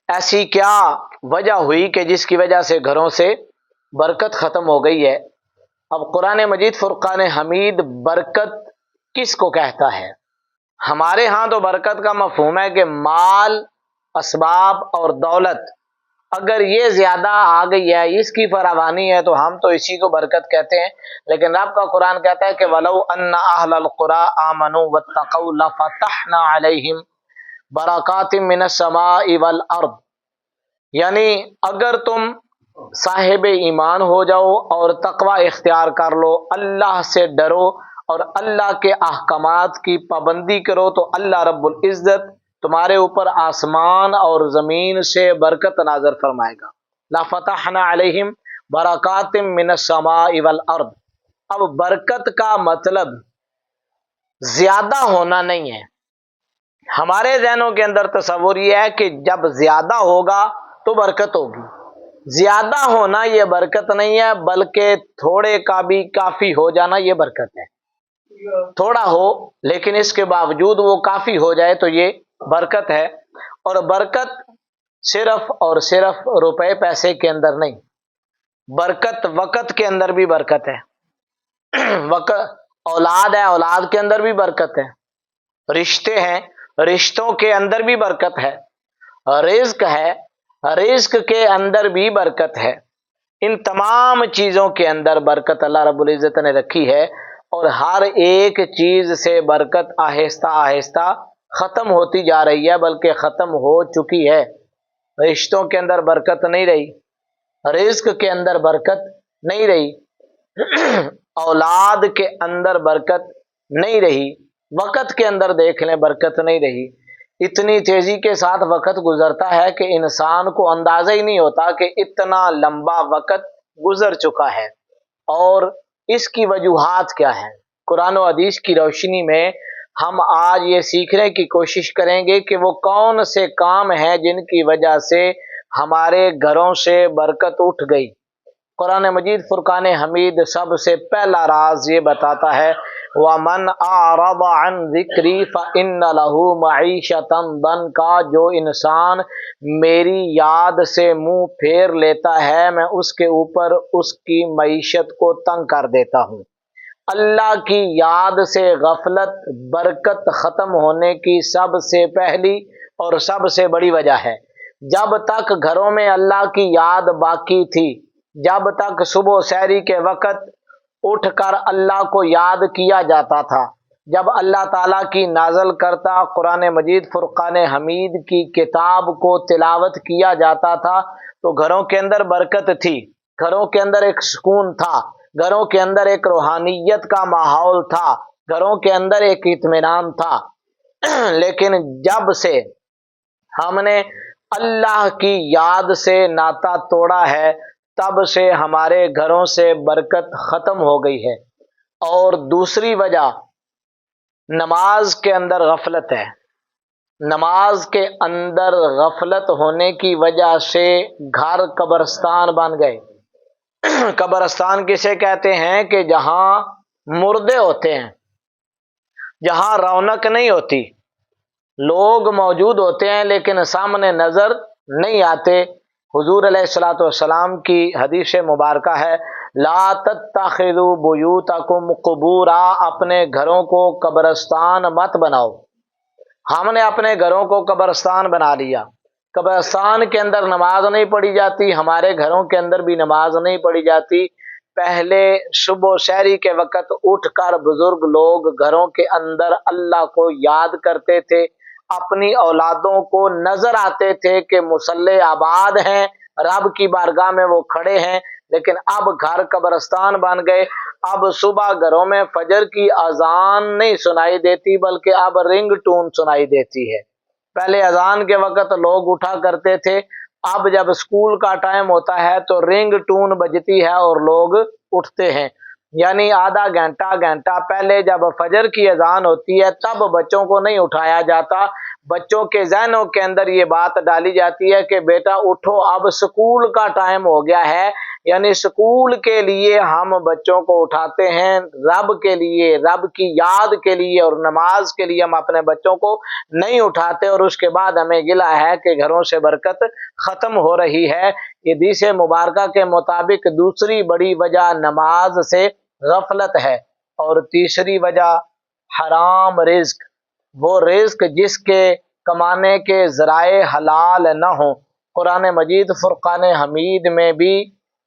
ایسی کیا وجہ ہوئی کہ جس کی وجہ سے گھروں سے برکت ختم ہو گئی ہے؟ اب قرآن مجید فرقان حمید برکت کس کو کہتا ہے؟ ہمارے ہاں تو برکت کا مفہوم ہے کہ مال، اسباب اور دولت اگر یہ زیادہ آ گئی ہے، اس کی فراوانی ہے، تو ہم تو اسی کو برکت کہتے ہیں۔ لیکن رب کا قرآن کہتا ہے کہ وَلَوْ أَنَّ أَهْلَ الْقُرَىٰ آمَنُوا وَاتَّقَوْا لَفَتَحْنَا عَلَيْهِمْ بَرَكَاتٍ مِّنَ السَّمَاءِ وَالْأَرْضِ، یعنی اگر تم صاحب ایمان ہو جاؤ اور تقوی اختیار کر لو، اللہ سے ڈرو اور اللہ کے احکامات کی پابندی کرو، تو اللہ رب العزت تمہارے اوپر آسمان اور زمین سے برکت نازل فرمائے گا۔ لَفَتَحْنَا عَلَيْهِمْ بَرَكَاتٍ مِّنَ السَّمَاءِ وَالْأَرْضِ۔ اب برکت کا مطلب زیادہ ہونا نہیں ہے۔ ہمارے ذہنوں کے اندر تصور یہ ہے کہ جب زیادہ ہوگا تو برکت ہوگی۔ زیادہ ہونا یہ برکت نہیں ہے، بلکہ تھوڑے کا بھی کافی ہو جانا یہ برکت ہے۔ تھوڑا ہو لیکن اس کے باوجود وہ کافی ہو جائے تو یہ برکت ہے۔ اور برکت صرف اور صرف روپے پیسے کے اندر نہیں، برکت وقت کے اندر بھی برکت ہے۔ وقت اولاد ہے، اولاد کے اندر بھی برکت ہے۔ رشتے ہیں، رشتوں کے اندر بھی برکت ہے۔ رزق ہے، رزق کے اندر بھی برکت ہے۔ ان تمام چیزوں کے اندر برکت اللہ رب العزت نے رکھی ہے، اور ہر ایک چیز سے برکت آہستہ آہستہ ختم ہوتی جا رہی ہے، بلکہ ختم ہو چکی ہے۔ رشتوں کے اندر برکت نہیں رہی، رزق کے اندر برکت نہیں رہی، اولاد کے اندر برکت نہیں رہی، وقت کے اندر دیکھ لیں برکت نہیں رہی۔ اتنی تیزی کے ساتھ وقت گزرتا ہے کہ انسان کو اندازہ ہی نہیں ہوتا کہ اتنا لمبا وقت گزر چکا ہے، اور اس کی وجوہات کیا ہیں۔ قرآن و حدیث کی روشنی میں ہم آج یہ سیکھنے کی کوشش کریں گے کہ وہ کون سے کام ہیں جن کی وجہ سے ہمارے گھروں سے برکت اٹھ گئی۔ قرآن مجید فرقان حمید سب سے پہلا راز یہ بتاتا ہے وَمَنْ أَعْرَضَ عَنْ ذِكْرِي فَإِنَّ لَهُ مَعِيشَةً ضَنْكًا، جو انسان میری یاد سے منہ پھیر لیتا ہے میں اس کے اوپر اس کی معیشت کو تنگ کر دیتا ہوں۔ اللہ کی یاد سے غفلت برکت ختم ہونے کی سب سے پہلی اور سب سے بڑی وجہ ہے۔ جب تک گھروں میں اللہ کی یاد باقی تھی، جب تک صبح سحری کے وقت اٹھ کر اللہ کو یاد کیا جاتا تھا، جب اللہ تعالیٰ کی نازل کرتا قرآن مجید فرقان حمید کی کتاب کو تلاوت کیا جاتا تھا، تو گھروں کے اندر برکت تھی، گھروں کے اندر ایک سکون تھا، گھروں کے اندر ایک روحانیت کا ماحول تھا، گھروں کے اندر ایک اطمینان تھا۔ لیکن جب سے ہم نے اللہ کی یاد سے ناطہ توڑا ہے، تب سے ہمارے گھروں سے برکت ختم ہو گئی ہے۔ اور دوسری وجہ نماز کے اندر غفلت ہے۔ نماز کے اندر غفلت ہونے کی وجہ سے گھر قبرستان بن گئے۔ قبرستان کسے کہتے ہیں کہ جہاں مردے ہوتے ہیں، جہاں رونق نہیں ہوتی، لوگ موجود ہوتے ہیں لیکن سامنے نظر نہیں آتے۔ حضور علیہ الصلوۃ والسلام کی حدیث مبارکہ ہے لا تتخذوا بیوتکم قبورا، اپنے گھروں کو قبرستان مت بناؤ۔ ہم نے اپنے گھروں کو قبرستان بنا لیا، قبرستان کے اندر نماز نہیں پڑھی جاتی، ہمارے گھروں کے اندر بھی نماز نہیں پڑھی جاتی۔ پہلے صبح سحری کے وقت اٹھ کر بزرگ لوگ گھروں کے اندر اللہ کو یاد کرتے تھے، اپنی اولادوں کو نظر آتے تھے کہ مصلی آباد ہیں، رب کی بارگاہ میں وہ کھڑے ہیں۔ لیکن اب گھر قبرستان بن گئے، اب صبح گھروں میں فجر کی اذان نہیں سنائی دیتی بلکہ اب رنگ ٹون سنائی دیتی ہے۔ پہلے اذان کے وقت لوگ اٹھا کرتے تھے، اب جب اسکول کا ٹائم ہوتا ہے تو رنگ ٹون بجتی ہے اور لوگ اٹھتے ہیں۔ یعنی آدھا گھنٹہ پہلے جب فجر کی اذان ہوتی ہے تب بچوں کو نہیں اٹھایا جاتا، بچوں کے ذہنوں کے اندر یہ بات ڈالی جاتی ہے کہ بیٹا اٹھو اب اسکول کا ٹائم ہو گیا ہے، यानी स्कूल के लिए हम बच्चों को उठाते हैं, रब के लिए, रब की याद के लिए और नमाज के लिए हम अपने बच्चों को नहीं उठाते, और उसके बाद हमें गिला है कि घरों से बरकत खत्म हो रही है। ये हदीस मुबारका के मुताबिक दूसरी बड़ी वजह नमाज से गफलत है, और तीसरी वजह हराम रिज्क, वो रिज्क जिसके कमाने के ज़राए हलाल न हो। कुरान मजीद फुरकान हमीद में भी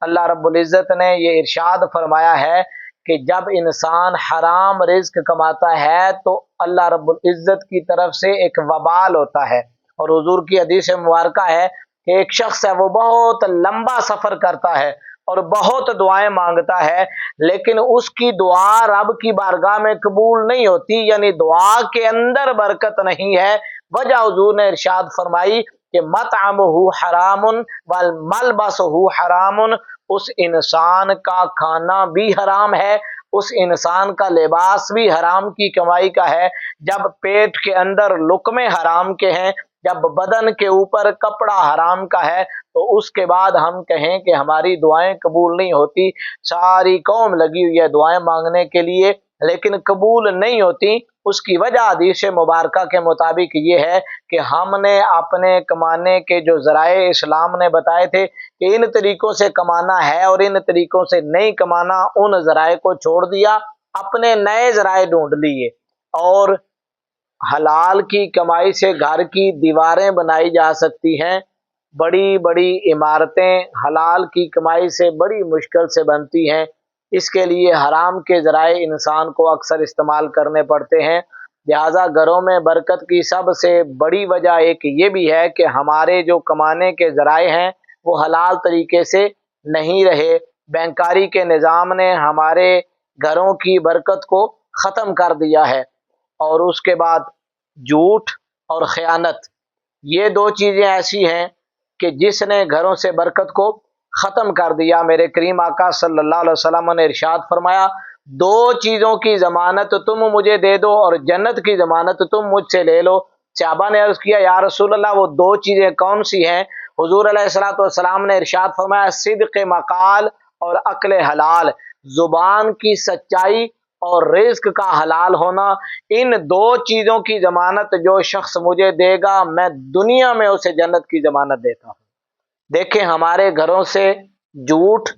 अल्लाह रब्बुल इज़्ज़त ने ये इरशाद फरमाया है कि जब इंसान हराम रिज्क कमाता है तो अल्लाह रब्बुल इज़्ज़त की तरफ से एक वबाल होता है। और हुजूर की हदीस मुबारका है कि एक शख्स है वो बहुत लंबा सफ़र करता है और बहुत दुआएं मांगता है, लेकिन उसकी दुआ रब की बारगाह में कबूल नहीं होती, यानी दुआ के अंदर बरकत नहीं है। वजह हुजूर ने इरशाद फरमाई कि मतअमुहु हरामुन वल मलबसुहु हरामुन, उस इंसान का खाना भी हराम है, उस इंसान का लिबास भी हराम की कमाई का है। जब पेट के अंदर लुकमे हराम के हैं, जब बदन के ऊपर कपड़ा हराम का है, तो उसके बाद हम कहें कि हमारी दुआएं कबूल नहीं होती। सारी कौम लगी हुई है दुआएं मांगने के लिए, लेकिन कबूल नहीं होती। उसकी वजह हदीस मुबारका के मुताबिक ये है कि हमने अपने कमाने के जो ज़राए इस्लाम ने बताए थे कि इन तरीक़ों से कमाना है और इन तरीक़ों से नहीं कमाना, उन ज़राए को छोड़ दिया, अपने नए ज़राए ढूंढ लिए। और हलाल की कमाई से घर की दीवारें बनाई जा सकती हैं, बड़ी बड़ी इमारतें हलाल की कमाई से बड़ी मुश्किल से बनती हैं। इसके लिए हराम के ज़राए इंसान को अक्सर इस्तेमाल करने पड़ते हैं। लिहाजा घरों में बरकत की सबसे बड़ी वजह एक ये भी है कि हमारे जो कमाने के ज़राए हैं वो हलाल तरीके से नहीं रहे। बैंकारी के निज़ाम ने हमारे घरों की बरकत को ख़त्म कर दिया है। और उसके बाद झूठ और ख़यानत, ये दो चीज़ें ऐसी हैं कि जिसने घरों से बरकत को ख़त्म कर दिया। मेरे करीम आका सल्लल्लाहु अलैहि वसल्लम ने इरशाद फरमाया, दो चीज़ों की ज़मानत तुम मुझे दे दो और जन्नत की ज़मानत तुम मुझसे ले लो। सहाबा ने अर्ज़ किया, या रसूल अल्लाह वो दो चीज़ें कौन सी हैं? हुज़ूर अलैहिस्सलातु वस्सलाम ने इरशाद फरमाया, सिद्क़ मक़ाल और अक्ल हलाल, ज़ुबान की सच्चाई और रिज़्क का हलाल होना। इन दो चीज़ों की ज़मानत जो शख्स मुझे देगा, मैं दुनिया में उसे जन्नत की ज़मानत देता हूँ। देखें, हमारे घरों से झूठ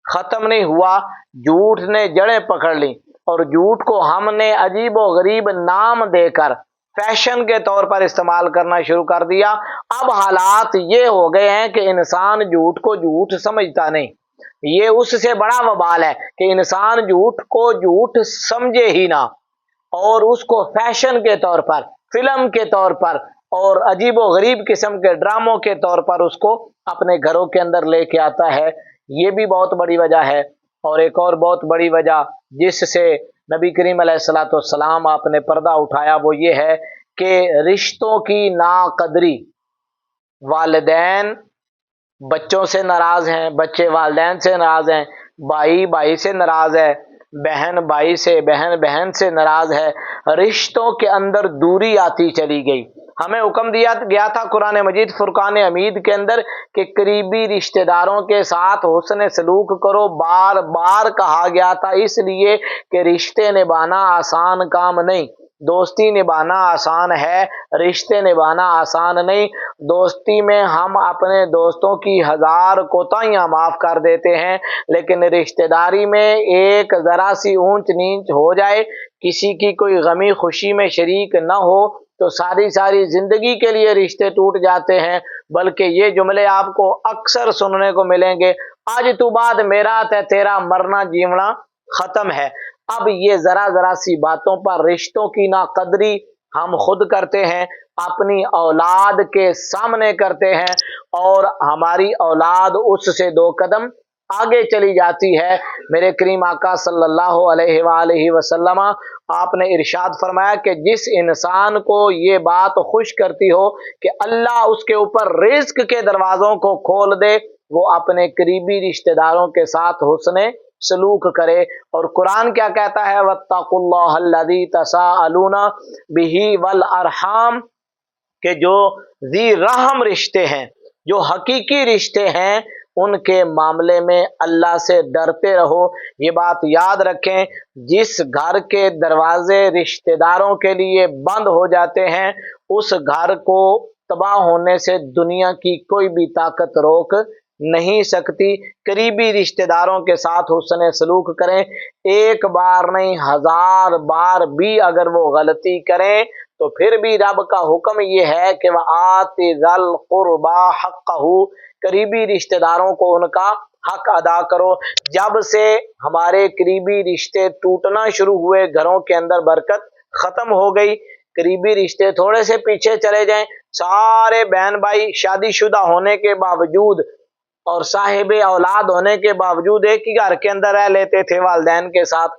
ख़त्म नहीं हुआ, झूठ ने जड़ें पकड़ ली और झूठ को हमने अजीब व गरीब नाम देकर फैशन के तौर पर इस्तेमाल करना शुरू कर दिया। अब हालात ये हो गए हैं कि इंसान झूठ को झूठ समझता नहीं। ये उससे बड़ा वबाल है कि इंसान झूठ को झूठ समझे ही ना, और उसको फैशन के तौर पर, फिल्म के तौर पर और अजीब व गरीब किस्म के ड्रामों के तौर पर उसको अपने घरों के अंदर लेके आता है। ये भी बहुत बड़ी वजह है। और एक और बहुत बड़ी वजह जिससे नबी करीम अलैहिस्सलातु वस्सलाम आपने पर्दा उठाया, वो ये है कि रिश्तों की नाकदरी। वालिदैन बच्चों से नाराज़ हैं, बच्चे वालिदैन से नाराज़ हैं, भाई भाई से नाराज़ है, बहन भाई से, बहन बहन से नाराज़ है। रिश्तों के अंदर दूरी आती चली गई। हमें हुक्म दिया गया था कुरान मजीद फुरकान हमीद के अंदर कि करीबी रिश्तेदारों के साथ हुस्न सलूक करो। बार बार कहा गया था, इसलिए कि रिश्ते निभाना आसान काम नहीं। दोस्ती निभाना आसान है, रिश्ते निभाना आसान नहीं। दोस्ती में हम अपने दोस्तों की हज़ार कोताहियाँ माफ़ कर देते हैं, लेकिन रिश्तेदारी में एक ज़रा सी ऊंच नीच हो जाए, किसी की कोई गमी खुशी में शरीक न हो, तो सारी सारी ज़िंदगी के लिए रिश्ते टूट जाते हैं। बल्कि ये जुमले आपको अक्सर सुनने को मिलेंगे, आज तू बाद मेरा ते तेरा मरना जीवना ख़त्म है। अब ये ज़रा ज़रा सी बातों पर रिश्तों की नाकदरी हम खुद करते हैं, अपनी औलाद के सामने करते हैं, और हमारी औलाद उससे दो कदम आगे चली जाती है। मेरे करीम आका सल्लल्लाहु अलैहि वसल्लम आपने इरशाद फरमाया कि जिस इंसान को ये बात खुश करती हो कि अल्लाह उसके ऊपर रिज़्क के दरवाज़ों को खोल दे, वो अपने करीबी रिश्तेदारों के साथ हुस्ने सलूक करे। और कुरान क्या कहता है, वत्तकुल्लाहल्लज़ी तसाअलूना बिही वल अरहाम, के जो ज़ी रहम रिश्ते हैं, जो हकीकी रिश्ते हैं, उनके मामले में अल्लाह से डरते रहो। ये बात याद रखें, जिस घर के दरवाजे रिश्तेदारों के लिए बंद हो जाते हैं उस घर को तबाह होने से दुनिया की कोई भी ताकत रोक नहीं सकती। करीबी रिश्तेदारों के साथ हुस्न सलूक करें, एक बार नहीं 1000 बार भी अगर वो गलती करें तो फिर भी रब का हुक्म ये है कि वह आति ज़ल कुर्बा हक़्क़हू, करीबी रिश्तेदारों को उनका हक अदा करो। जब से हमारे करीबी रिश्ते टूटना शुरू हुए घरों के अंदर बरकत खत्म हो गई। करीबी रिश्ते थोड़े से पीछे चले जाएं, सारे बहन भाई शादीशुदा होने के बावजूद और साहिब औलाद होने के बावजूद एक ही घर के अंदर रह लेते थे वालिदैन के साथ।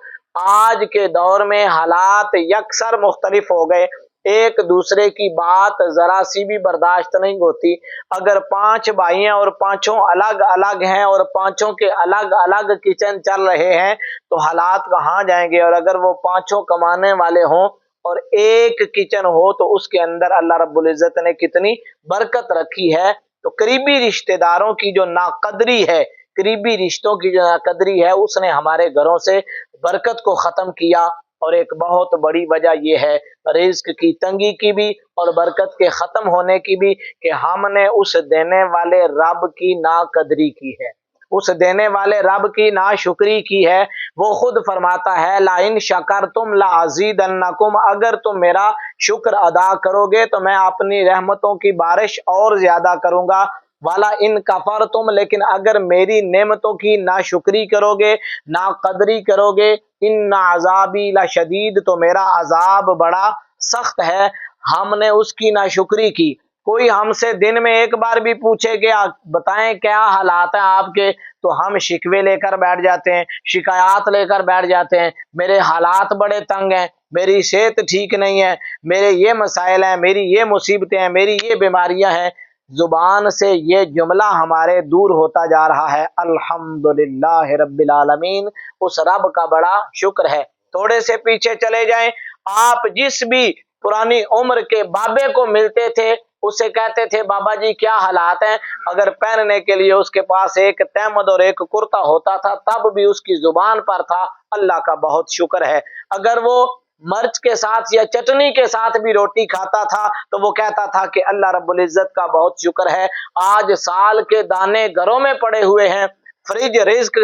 आज के दौर में हालात यकसर मुख्तलिफ हो गए, एक दूसरे की बात जरा सी भी बर्दाश्त नहीं होती। अगर 5 भाई हैं और पांचों अलग अलग हैं और पांचों के अलग अलग किचन चल रहे हैं तो हालात कहाँ जाएंगे। और अगर वो पांचों कमाने वाले हों और एक किचन हो तो उसके अंदर अल्लाह रब्बुल इज्जत ने कितनी बरकत रखी है। तो करीबी रिश्तेदारों की जो नाकदरी है, करीबी रिश्तों की जो नाकदरी है, उसने हमारे घरों से बरकत को खत्म किया। और एक बहुत बड़ी वजह यह है रिज्क की तंगी की भी और बरकत के खत्म होने की भी कि हमने उस देने वाले रब की नाकदरी की है, उस देने वाले रब की नाशुक्री की है। वो खुद फरमाता है ला इन शकरतुम ला अज़ीदन्नकुम, अगर तुम मेरा शुक्र अदा करोगे तो मैं अपनी रहमतों की बारिश और ज्यादा करूंगा। वाला इन कफर तुम, लेकिन अगर मेरी नेमतों की नाशुक्री करोगे, नाकदरी करोगे, इन अज़ाबी ला शदीद, तो मेरा अजाब बड़ा सख्त है। हमने उसकी नाशुक्री की। कोई हमसे दिन में एक बार भी पूछे कि बताएं क्या हालात हैं आपके, तो हम शिकवे लेकर बैठ जाते हैं, शिकायत लेकर बैठ जाते हैं। मेरे हालात बड़े तंग हैं, मेरी सेहत ठीक नहीं है, मेरे ये मसाइल हैं, मेरी ये मुसीबतें हैं, मेरी ये बीमारियां हैं। जुबान से ये जुमला हमारे दूर होता जा रहा है। अल्हम्दुलिल्लाह रब्बिल आलमीन, उस रब का बड़ा शुक्र है। थोड़े से पीछे चले जाएं, आप जिस भी पुरानी उम्र के बाबे को मिलते थे उससे कहते थे बाबा जी क्या हालात हैं, अगर पहनने के लिए उसके पास एक तहमद और एक कुर्ता होता था तब भी उसकी जुबान पर था अल्लाह का बहुत शुक्र है। अगर वो मर्च के साथ या चटनी के साथ भी रोटी खाता था तो वो कहता था कि अल्लाह रब्बुल इज्जत का बहुत शुक्र है। आज साल के दाने घरों में पड़े हुए हैं, फ्रिज रिज्क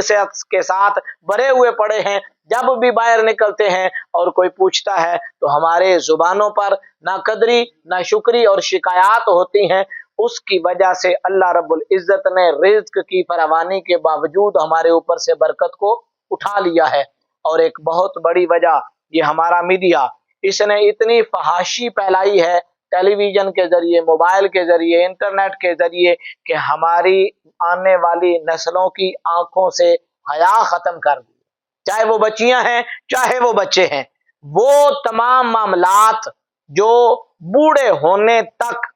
के साथ भरे हुए पड़े हैं, जब भी बाहर निकलते हैं और कोई पूछता है तो हमारे जुबानों पर ना कदरी ना शुक्री और शिकायत होती हैं। उसकी वजह से अल्लाह रब्बुल इज्जत ने रिज्क की फरावानी के बावजूद हमारे ऊपर से बरकत को उठा लिया है। और एक बहुत बड़ी वजह ये हमारा मीडिया, इसने इतनी फहाशी फैलाई है टेलीविजन के जरिए, मोबाइल के जरिए, इंटरनेट के जरिए कि हमारी आने वाली नस्लों की आंखों से हया खत्म कर दी। चाहे वो बच्चियां हैं चाहे वो बच्चे हैं, वो तमाम मामलात जो बूढ़े होने तक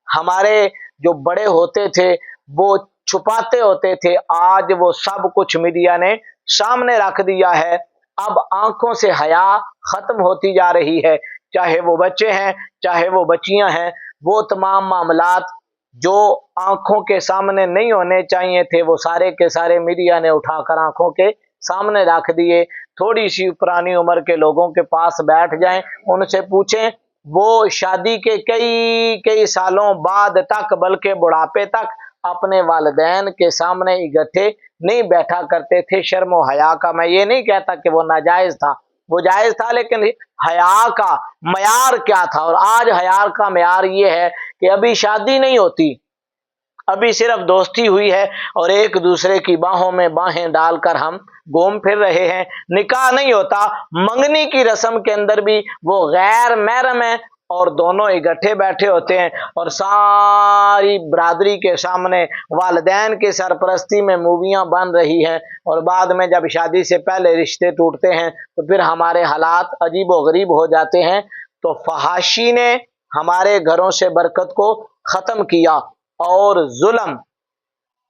हमारे जो बड़े होते थे वो छुपाते होते थे, आज वो सब कुछ मीडिया ने सामने रख दिया है। अब आंखों से हया खत्म होती जा रही है। चाहे वो बच्चे हैं चाहे वो बच्चियां हैं, वो तमाम मामलात जो आंखों के सामने नहीं होने चाहिए थे वो सारे के सारे मीडिया ने उठाकर आंखों के सामने रख दिए। थोड़ी सी पुरानी उम्र के लोगों के पास बैठ जाएं, उनसे पूछें, वो शादी के कई कई सालों बाद तक बल्कि बुढ़ापे तक अपने वालिदैन के सामने इकट्ठे नहीं बैठा करते थे। शर्म और हया का, मैं ये नहीं कहता कि वो नाजायज था, वो जायज था, लेकिन हया का मयार क्या था। और आज हया का मयार ये है कि अभी शादी नहीं होती, अभी सिर्फ दोस्ती हुई है और एक दूसरे की बाहों में बाहें डालकर हम घूम फिर रहे हैं। निकाह नहीं होता, मंगनी की रस्म के अंदर भी वो गैर महरम है और दोनों इकट्ठे बैठे होते हैं और सारी बरादरी के सामने वालिदैन की सरपरस्ती में मूवियां बन रही हैं। और बाद में जब शादी से पहले रिश्ते टूटते हैं तो फिर हमारे हालात अजीब व गरीब हो जाते हैं। तो फहाशी ने हमारे घरों से बरकत को खत्म किया और जुल्म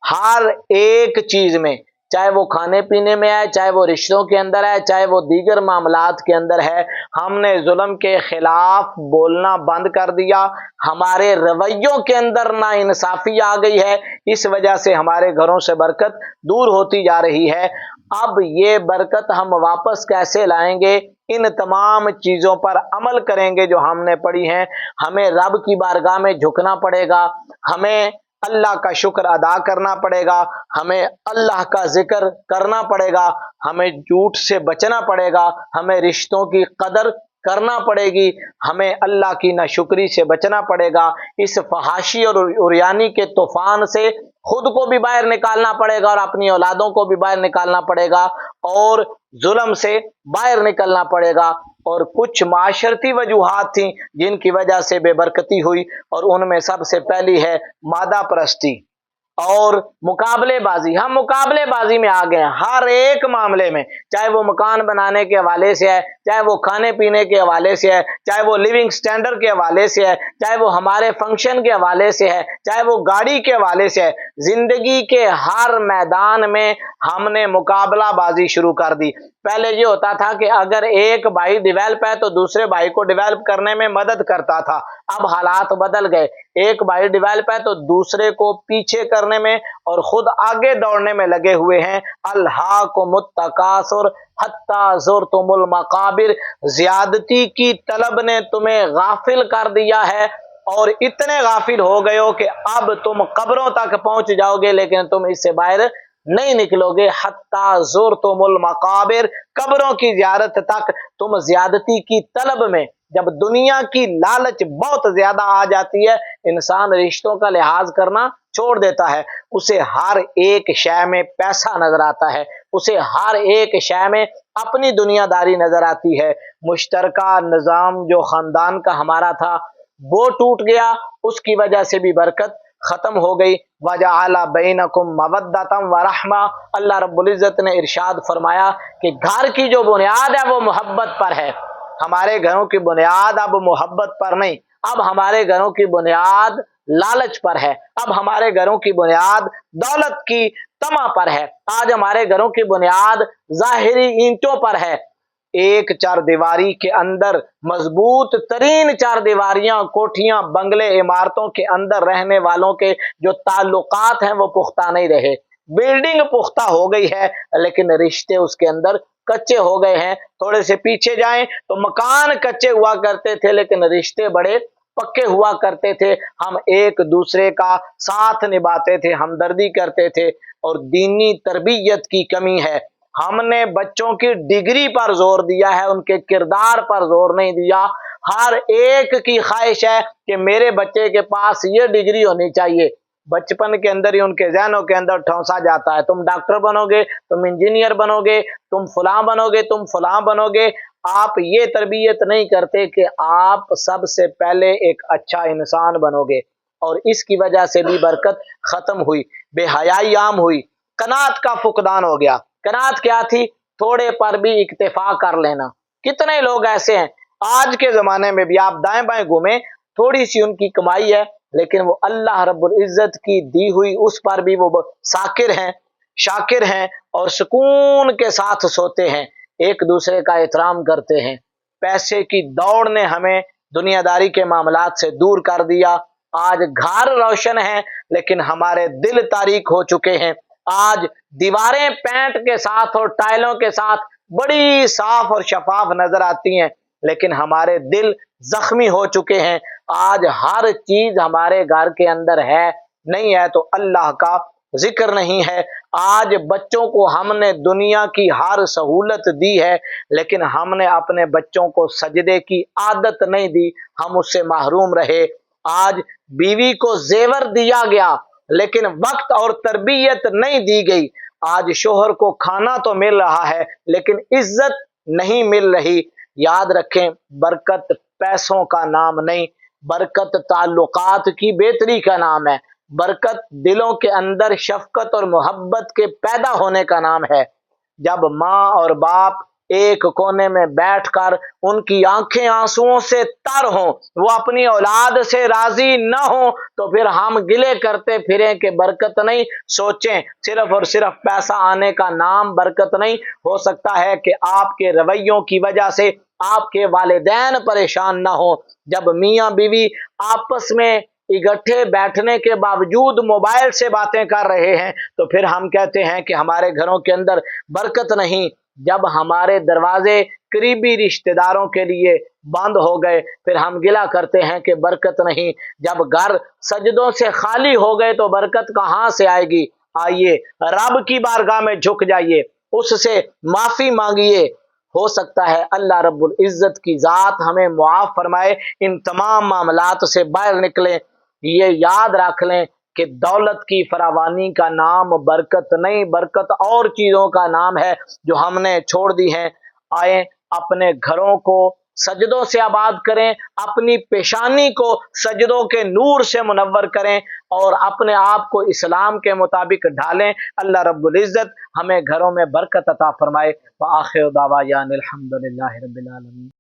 हर एक चीज में, चाहे वो खाने पीने में है, चाहे वो रिश्तों के अंदर है, चाहे वो दीगर मामलात के अंदर है। हमने जुल्म के खिलाफ बोलना बंद कर दिया, हमारे रवैयों के अंदर ना इंसाफी आ गई है, इस वजह से हमारे घरों से बरकत दूर होती जा रही है। अब ये बरकत हम वापस कैसे लाएंगे? इन तमाम चीज़ों पर अमल करेंगे जो हमने पढ़ी हैं। हमें रब की बारगाह में झुकना पड़ेगा, हमें अल्लाह का शुक्र अदा करना पड़ेगा, हमें अल्लाह का जिक्र करना पड़ेगा, हमें झूठ से बचना पड़ेगा, हमें रिश्तों की कदर करना पड़ेगी, हमें अल्लाह की नाशुक्री से बचना पड़ेगा। इस फहाशी और उरियानी के तूफान से खुद को भी बाहर निकालना पड़ेगा और अपनी औलादों को भी बाहर निकालना पड़ेगा और जुल्म से बाहर निकलना पड़ेगा। और कुछ माशरती वजूहात थी जिनकी वजह से बेबरकती हुई, और उनमें सबसे पहली है मादा परस्ती और मुकाबलेबाजी। हम मुकाबलेबाजी में आ गए हैं हर एक मामले में, चाहे वो मकान बनाने के हवाले से है, चाहे वो खाने पीने के हवाले से है, चाहे वो लिविंग स्टैंडर्ड के हवाले से है, चाहे वो हमारे फंक्शन के हवाले से है, चाहे वो गाड़ी के हवाले से है। जिंदगी के हर मैदान में हमने मुकाबलाबाजी शुरू कर दी। पहले ये होता था कि अगर एक भाई डेवलप है तो दूसरे भाई को डेवलप करने में मदद करता था। अब हालात बदल गए, एक भाई डेवलप है तो दूसरे को पीछे करने में और खुद आगे दौड़ने में लगे हुए हैं। अल्हाकुमुत तकासुर हत्ता ज़ुरतुमुल मकाबिर, ज्यादती की तलब ने तुम्हें गाफिल कर दिया है और इतने गाफिल हो गए हो कि अब तुम कब्रों तक पहुंच जाओगे लेकिन तुम इससे बाहर नहीं निकलोगे। हत्ता ज़ुरतुमुल मकाबिर, कब्रों की ज़ियारत तक तुम ज्यादती की तलब में। जब दुनिया की लालच बहुत ज्यादा आ जाती है, इंसान रिश्तों का लिहाज करना छोड़ देता है। उसे हर एक शय में पैसा नजर आता है, उसे हर एक शय में अपनी दुनियादारी नजर आती है। मुश्तरका निजाम जो खानदान का हमारा था वो टूट गया, उसकी वजह से भी बरकत खत्म हो गई। वजअला बैनकुम मवद्दतम व रहमा, अल्लाह रब्बुल इज्जत ने इरशाद फरमाया कि घर की जो बुनियाद है वो मोहब्बत पर है। हमारे घरों की बुनियाद अब मोहब्बत पर नहीं, अब हमारे घरों की बुनियाद लालच पर है, अब हमारे घरों की बुनियाद दौलत की तमा पर है, आज हमारे घरों की बुनियाद जाहिरी ईंटों पर है। एक चार दीवारी के अंदर मजबूत तरीन चार दीवारियां, कोठियां, बंगले, इमारतों के अंदर रहने वालों के जो ताल्लुकात हैं वो पुख्ता नहीं रहे। बिल्डिंग पुख्ता हो गई है लेकिन रिश्ते उसके अंदर कच्चे हो गए हैं। थोड़े से पीछे जाएं तो मकान कच्चे हुआ करते थे लेकिन रिश्ते बड़े पक्के हुआ करते थे। हम एक दूसरे का साथ निभाते थे, हमदर्दी करते थे। और दीनी तरबियत की कमी है। हमने बच्चों की डिग्री पर जोर दिया है, उनके किरदार पर जोर नहीं दिया। हर एक की ख्वाहिश है कि मेरे बच्चे के पास ये डिग्री होनी चाहिए। बचपन के अंदर ही उनके जहनों के अंदर ठौंसा जाता है, तुम डॉक्टर बनोगे, तुम इंजीनियर बनोगे, तुम फलां बनोगे, तुम फलां बनोगे। आप ये तरबियत नहीं करते कि आप सबसे पहले एक अच्छा इंसान बनोगे। और इसकी वजह से भी बरकत खत्म हुई, बेहयाई आम हुई, कनात का फुकदान हो गया। कनात क्या थी? थोड़े पर भी इक्तिफा कर लेना। कितने लोग ऐसे हैं आज के जमाने में भी, आप दाएं बाएं घूमें, थोड़ी सी उनकी कमाई है लेकिन वो अल्लाह रब्बुल इज्जत की दी हुई उस पर भी वो साकिर हैं, शाकिर हैं और सुकून के साथ सोते हैं, एक दूसरे का एहतराम करते हैं। पैसे की दौड़ ने हमें दुनियादारी के मामलात से दूर कर दिया। आज घर रोशन है लेकिन हमारे दिल तारीक हो चुके हैं। आज दीवारें पेंट के साथ और टाइलों के साथ बड़ी साफ और शफाफ नजर आती हैं लेकिन हमारे दिल जख्मी हो चुके हैं। आज हर चीज हमारे घर के अंदर है, नहीं है तो अल्लाह का जिक्र नहीं है। आज बच्चों को हमने दुनिया की हर सहूलत दी है लेकिन हमने अपने बच्चों को सजदे की आदत नहीं दी, हम उससे महरूम रहे। आज बीवी को जेवर दिया गया लेकिन वक्त और तरबियत नहीं दी गई। आज शोहर को खाना तो मिल रहा है लेकिन इज्जत नहीं मिल रही। याद रखें, बरकत पैसों का नाम नहीं, बरकत ताल्लुकात की बेहतरी का नाम है। बरकत दिलों के अंदर शफकत और मोहब्बत के पैदा होने का नाम है। जब माँ और बाप एक कोने में बैठकर उनकी आंखें आंसुओं से तर हों, वो अपनी औलाद से राजी न हो, तो फिर हम गिले करते फिरें कि बरकत नहीं। सोचें, सिर्फ और सिर्फ पैसा आने का नाम बरकत नहीं। हो सकता है कि आपके रवैयों की वजह से आपके वालिदैन परेशान ना हो। जब मियाँ बीवी आपस में इकट्ठे बैठने के बावजूद मोबाइल से बातें कर रहे हैं, तो फिर हम कहते हैं कि हमारे घरों के अंदर बरकत नहीं। जब हमारे दरवाजे करीबी रिश्तेदारों के लिए बंद हो गए, फिर हम गिला करते हैं कि बरकत नहीं। जब घर सजदों से खाली हो गए तो बरकत कहाँ से आएगी। आइए रब की बारगाह में झुक जाइए, उससे माफी मांगिए। हो सकता है अल्लाह रब्बुल इज्जत की जात हमें मुआफ फरमाए, इन तमाम मामलात से बाहर निकलें। ये याद रख लें कि दौलत की फरावानी का नाम बरकत नहीं, बरकत और चीज़ों का नाम है जो हमने छोड़ दी हैं। आए अपने घरों को सजदों से आबाद करें, अपनी पेशानी को सजदों के नूर से मुनव्वर करें और अपने आप को इस्लाम के मुताबिक ढालें। अल्लाह रब्बुल इज़्ज़त हमें घरों में बरकत अता फरमाए। व आखिर दावायान अल्हम्दुलिल्लाहि रब्बिल आलमीन।